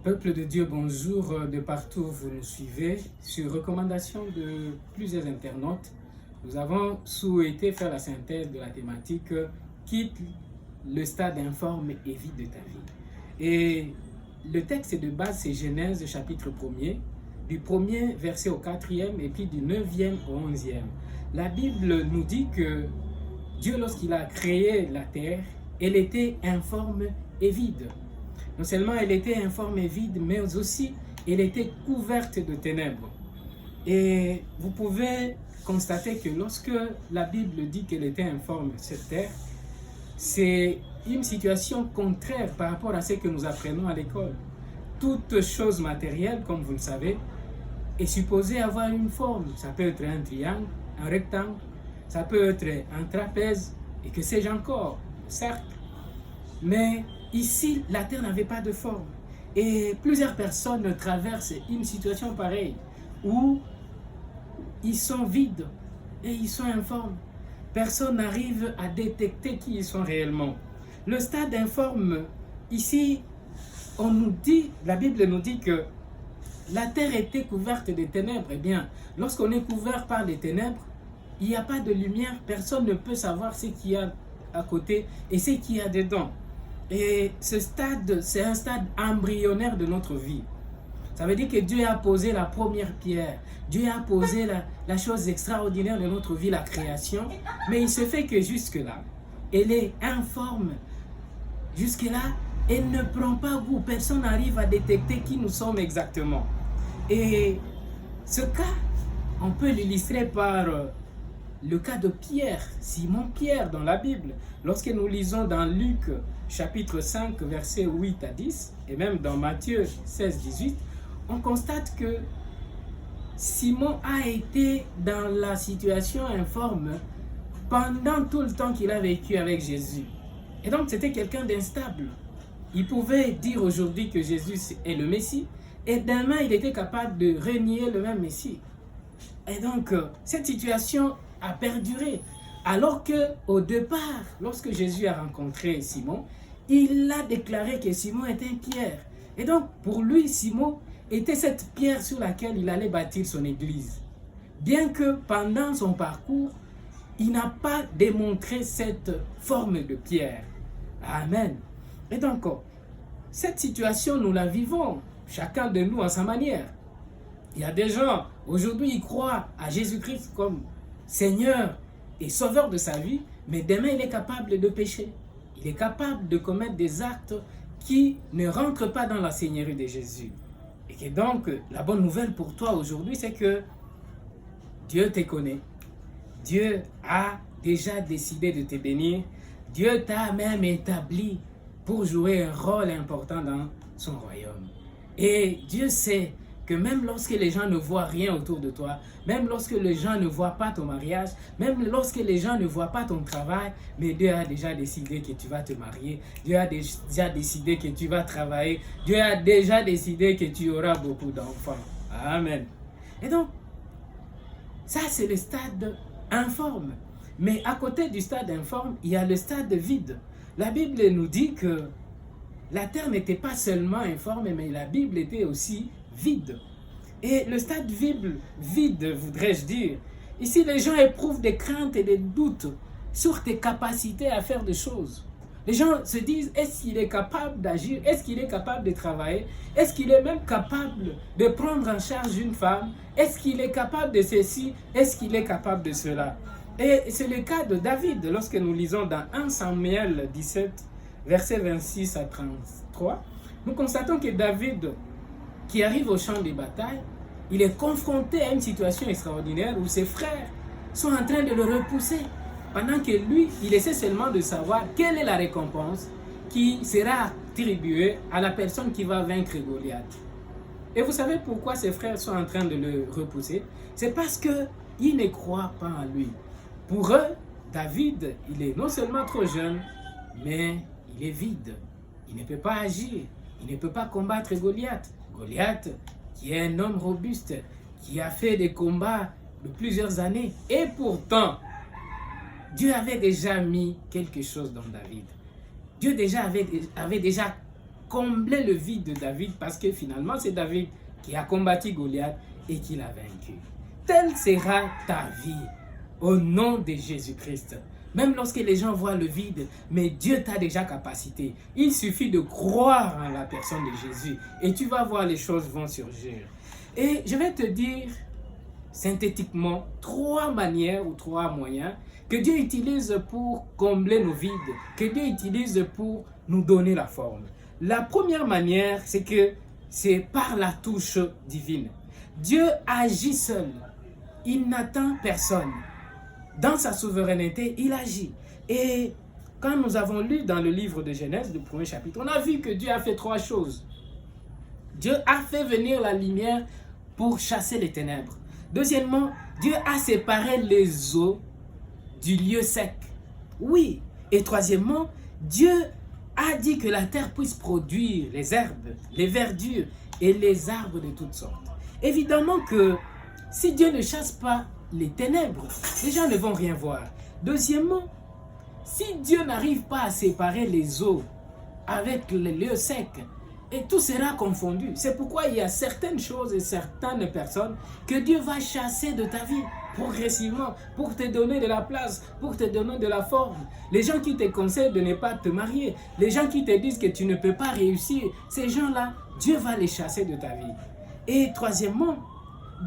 Peuple de Dieu, bonjour de partout où vous nous suivez. Sur recommandation de plusieurs internautes, nous avons souhaité faire la synthèse de la thématique Quitte le stade informe et vide de ta vie. Et le texte de base, c'est Genèse chapitre 1er, du 1er verset au 4e et puis du 9e au 11e. La Bible nous dit que Dieu, lorsqu'il a créé la terre, elle était informe et vide. Non seulement elle était informe et vide, mais aussi elle était couverte de ténèbres. Et vous pouvez constater que lorsque la Bible dit qu'elle était informe, cette terre, c'est une situation contraire par rapport à ce que nous apprenons à l'école. Toute chose matérielle, comme vous le savez, est supposée avoir une forme. Ça peut être un triangle, un rectangle, ça peut être un trapèze, et que sais-je encore, cercle. Mais ici, la terre n'avait pas de forme. Et plusieurs personnes traversent une situation pareille, où ils sont vides et ils sont informes. Personne n'arrive à détecter qui ils sont réellement. Le stade informe, ici, on nous dit, la Bible nous dit que la terre était couverte de ténèbres. Eh bien, lorsqu'on est couvert par les ténèbres, il n'y a pas de lumière, personne ne peut savoir ce qu'il y a à côté et ce qu'il y a dedans. Et ce stade, c'est un stade embryonnaire de notre vie. Ça veut dire que Dieu a posé la première pierre. Dieu a posé la chose extraordinaire de notre vie, la création. Mais il se fait que jusque-là, elle est informe. Jusque-là, elle ne prend pas goût. Personne n'arrive à détecter qui nous sommes exactement. Et ce cas, on peut l'illustrer par le cas de Pierre, Simon Pierre dans la Bible. Lorsque nous lisons dans Luc chapitre 5, versets 8 à 10, et même dans Matthieu 16, 18, on constate que Simon a été dans la situation informe pendant tout le temps qu'il a vécu avec Jésus. Et donc c'était quelqu'un d'instable. Il pouvait dire aujourd'hui que Jésus est le Messie, et demain il était capable de renier le même Messie. Et donc cette situation a perduré. Alors qu'au départ, lorsque Jésus a rencontré Simon, il a déclaré que Simon était Pierre. Et donc, pour lui, Simon était cette pierre sur laquelle il allait bâtir son église. Bien que pendant son parcours, il n'a pas démontré cette forme de pierre. Amen. Et donc, cette situation, nous la vivons, chacun de nous à sa manière. Il y a des gens, aujourd'hui, ils croient à Jésus-Christ comme Seigneur et Sauveur de sa vie, mais demain, il est capable de pécher. Il est capable de commettre des actes qui ne rentrent pas dans la Seigneurie de Jésus. Et que donc, la bonne nouvelle pour toi aujourd'hui, c'est que Dieu te connaît. Dieu a déjà décidé de te bénir. Dieu t'a même établi pour jouer un rôle important dans son royaume. Et Dieu sait que même lorsque les gens ne voient rien autour de toi, même lorsque les gens ne voient pas ton mariage, même lorsque les gens ne voient pas ton travail, mais Dieu a déjà décidé que tu vas te marier, Dieu a déjà décidé que tu vas travailler, Dieu a déjà décidé que tu auras beaucoup d'enfants. Amen. Et donc, ça c'est le stade informe. Mais à côté du stade informe, il y a le stade vide. La Bible nous dit que la terre n'était pas seulement informe, mais la Bible était aussi vide. Et le stade vide, voudrais-je dire, ici les gens éprouvent des craintes et des doutes sur tes capacités à faire des choses. Les gens se disent, est-ce qu'il est capable d'agir? Est-ce qu'il est capable de travailler? Est-ce qu'il est même capable de prendre en charge une femme? Est-ce qu'il est capable de ceci? Est-ce qu'il est capable de cela? Et c'est le cas de David, lorsque nous lisons dans 1 Samuel 17, versets 26 à 33, nous constatons que David, qui arrive au champ de bataille, il est confronté à une situation extraordinaire où ses frères sont en train de le repousser, pendant que lui, il essaie seulement de savoir quelle est la récompense qui sera attribuée à la personne qui va vaincre Goliath. Et vous savez pourquoi ses frères sont en train de le repousser? C'est parce qu'ils ne croient pas en lui. Pour eux, David, il est non seulement trop jeune, mais il est vide. Il ne peut pas agir. Il ne peut pas combattre Goliath. Goliath, qui est un homme robuste, qui a fait des combats de plusieurs années. Et pourtant, Dieu avait déjà mis quelque chose dans David. Dieu avait déjà combler le vide de David parce que finalement c'est David qui a combattu Goliath et qui l'a vaincu. Telle sera ta vie au nom de Jésus-Christ. Même lorsque les gens voient le vide, mais Dieu t'a déjà capacité. Il suffit de croire en la personne de Jésus et tu vas voir les choses vont surgir. Et je vais te dire synthétiquement 3 manières ou 3 moyens que Dieu utilise pour combler nos vides, que Dieu utilise pour nous donner la forme. La première manière, c'est que c'est par la touche divine. Dieu agit seul. Il n'attend personne. Dans sa souveraineté, il agit. Et quand nous avons lu dans le livre de Genèse, le premier chapitre, on a vu que Dieu a fait 3 choses. Dieu a fait venir la lumière pour chasser les ténèbres. Deuxièmement, Dieu a séparé les eaux du lieu sec. Oui. Et troisièmement, Dieu a dit que la terre puisse produire les herbes, les verdures et les arbres de toutes sortes. Évidemment que si Dieu ne chasse pas les ténèbres, les gens ne vont rien voir. Deuxièmement, si Dieu n'arrive pas à séparer les eaux avec les lieux secs, et tout sera confondu. C'est pourquoi il y a certaines choses et certaines personnes que Dieu va chasser de ta vie progressivement pour te donner de la place, pour te donner de la forme. Les gens qui te conseillent de ne pas te marier, les gens qui te disent que tu ne peux pas réussir, ces gens-là, Dieu va les chasser de ta vie. Et troisièmement,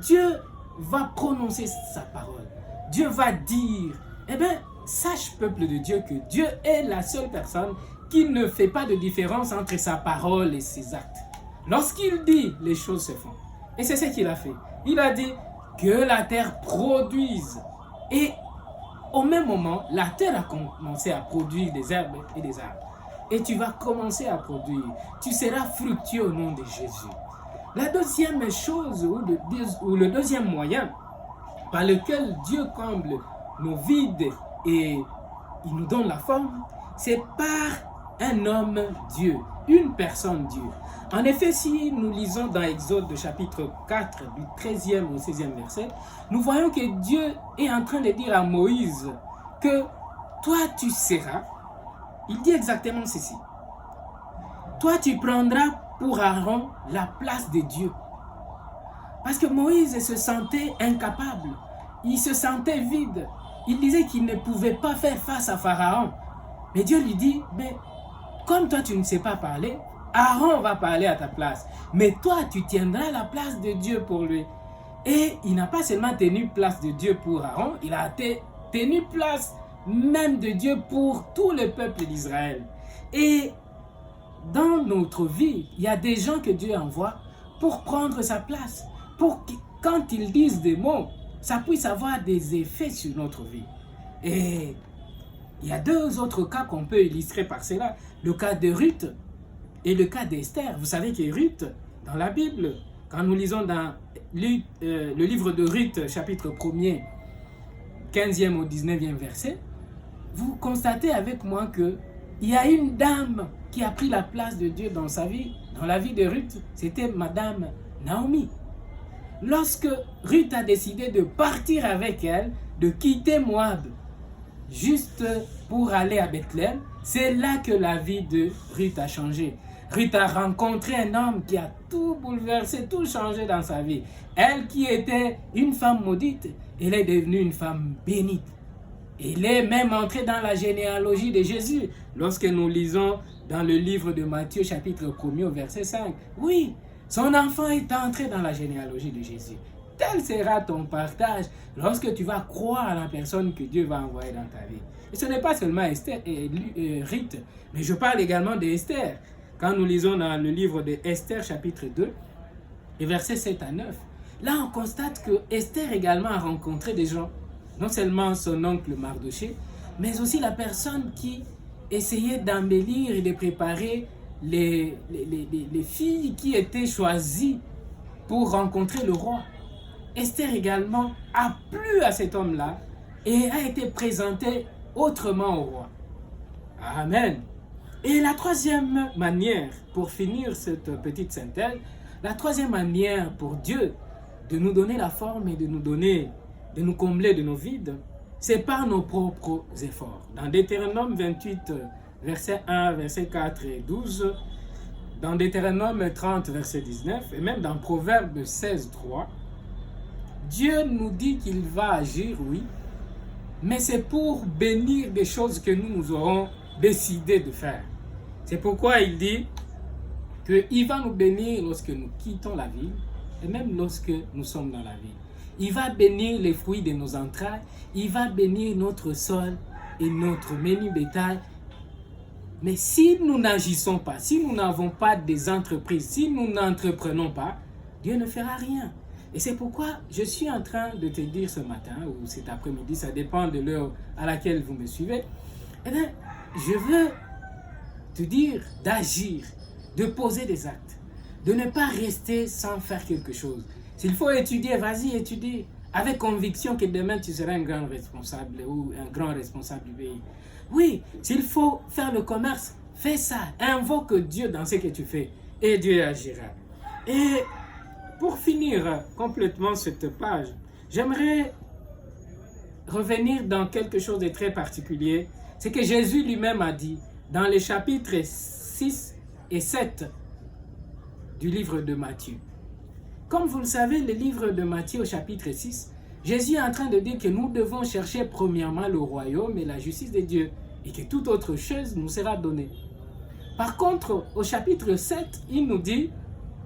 Dieu va prononcer sa parole. Dieu va dire, eh bien, sache peuple de Dieu que Dieu est la seule personne qui ne fait pas de différence entre sa parole et ses actes. Lorsqu'il dit, les choses se font. Et c'est ce qu'il a fait. Il a dit que la terre produise. Et au même moment, la terre a commencé à produire des herbes et des arbres. Et tu vas commencer à produire. Tu seras fructueux au nom de Jésus. La deuxième chose, ou le deuxième moyen par lequel Dieu comble nos vides et il nous donne la forme, c'est par un homme Dieu, une personne Dieu. En effet, si nous lisons dans Exode chapitre 4, du 13e au 16e verset, nous voyons que Dieu est en train de dire à Moïse que toi tu seras, il dit exactement ceci, toi tu prendras pour Aaron la place de Dieu. Parce que Moïse se sentait incapable, il se sentait vide, il disait qu'il ne pouvait pas faire face à Pharaon. Mais Dieu lui dit, mais comme toi tu ne sais pas parler, Aaron va parler à ta place. Mais toi tu tiendras la place de Dieu pour lui. Et il n'a pas seulement tenu place de Dieu pour Aaron, il a tenu place même de Dieu pour tout le peuple d'Israël. Et dans notre vie, il y a des gens que Dieu envoie pour prendre sa place. Pour que quand ils disent des mots, ça puisse avoir des effets sur notre vie. Et il y a 2 autres cas qu'on peut illustrer par cela. Le cas de Ruth et le cas d'Esther. Vous savez que Ruth, dans la Bible, quand nous lisons dans le livre de Ruth, chapitre 1er, 15e au 19e verset, vous constatez avec moi qu'il y a une dame qui a pris la place de Dieu dans sa vie, dans la vie de Ruth, c'était Madame Naomi. Lorsque Ruth a décidé de partir avec elle, de quitter Moab, juste pour aller à Bethléem, c'est là que la vie de Ruth a changé. Ruth a rencontré un homme qui a tout bouleversé, tout changé dans sa vie. Elle qui était une femme maudite, elle est devenue une femme bénite. Elle est même entrée dans la généalogie de Jésus. Lorsque nous lisons dans le livre de Matthieu, chapitre 1er, au verset 5. Oui, son enfant est entré dans la généalogie de Jésus. Tel sera ton partage lorsque tu vas croire à la personne que Dieu va envoyer dans ta vie. Et ce n'est pas seulement Ruth, mais je parle également d'Esther. Quand nous lisons dans le livre d'Esther, chapitre 2, et versets 7 à 9, là on constate que Esther également a rencontré des gens, non seulement son oncle Mardoché, mais aussi la personne qui essayait d'embellir et de préparer les filles qui étaient choisies pour rencontrer le roi. Esther également a plu à cet homme-là et a été présentée autrement au roi. Amen. Et la troisième manière, pour finir cette petite synthèse, la troisième manière pour Dieu de nous donner la forme et de nous combler de nos vides, c'est par nos propres efforts. Dans Deutéronome 28, verset 1, verset 4 et 12, dans Deutéronome 30, verset 19, et même dans Proverbe 16, 3, Dieu nous dit qu'il va agir, oui, mais c'est pour bénir des choses que nous aurons décidé de faire. C'est pourquoi il dit qu'il va nous bénir lorsque nous quittons la ville et même lorsque nous sommes dans la ville. Il va bénir les fruits de nos entrailles, il va bénir notre sol et notre menu bétail. Mais si nous n'agissons pas, si nous n'avons pas des entreprises, si nous n'entreprenons pas, Dieu ne fera rien. Et c'est pourquoi je suis en train de te dire ce matin ou cet après-midi, ça dépend de l'heure à laquelle vous me suivez, eh bien, je veux te dire d'agir, de poser des actes, de ne pas rester sans faire quelque chose. S'il faut étudier, vas-y étudier, avec conviction que demain tu seras un grand responsable ou un grand responsable du pays. Oui, s'il faut faire le commerce, fais ça, invoque Dieu dans ce que tu fais et Dieu agira. Et pour finir complètement cette page, j'aimerais revenir dans quelque chose de très particulier. C'est que Jésus lui-même a dit dans les chapitres 6 et 7 du livre de Matthieu. Comme vous le savez, le livre de Matthieu au chapitre 6, Jésus est en train de dire que nous devons chercher premièrement le royaume et la justice de Dieu et que toute autre chose nous sera donnée. Par contre, au chapitre 7, il nous dit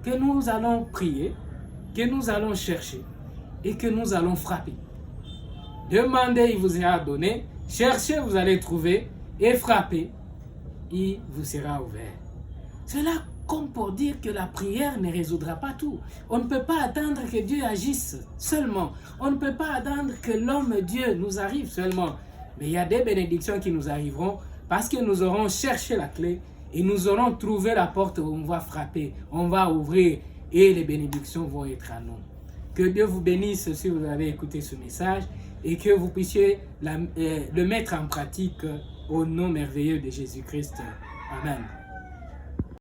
que nous allons prier, que nous allons chercher et que nous allons frapper. Demandez, il vous sera donné. Cherchez, vous allez trouver. Et frappez, il vous sera ouvert. Cela comme pour dire que la prière ne résoudra pas tout. On ne peut pas attendre que Dieu agisse seulement. On ne peut pas attendre que l'homme Dieu nous arrive seulement. Mais il y a des bénédictions qui nous arriveront parce que nous aurons cherché la clé et nous aurons trouvé la porte où on va frapper, on va ouvrir et les bénédictions vont être à nous. Que Dieu vous bénisse si vous avez écouté ce message et que vous puissiez le mettre en pratique au nom merveilleux de Jésus-Christ. Amen.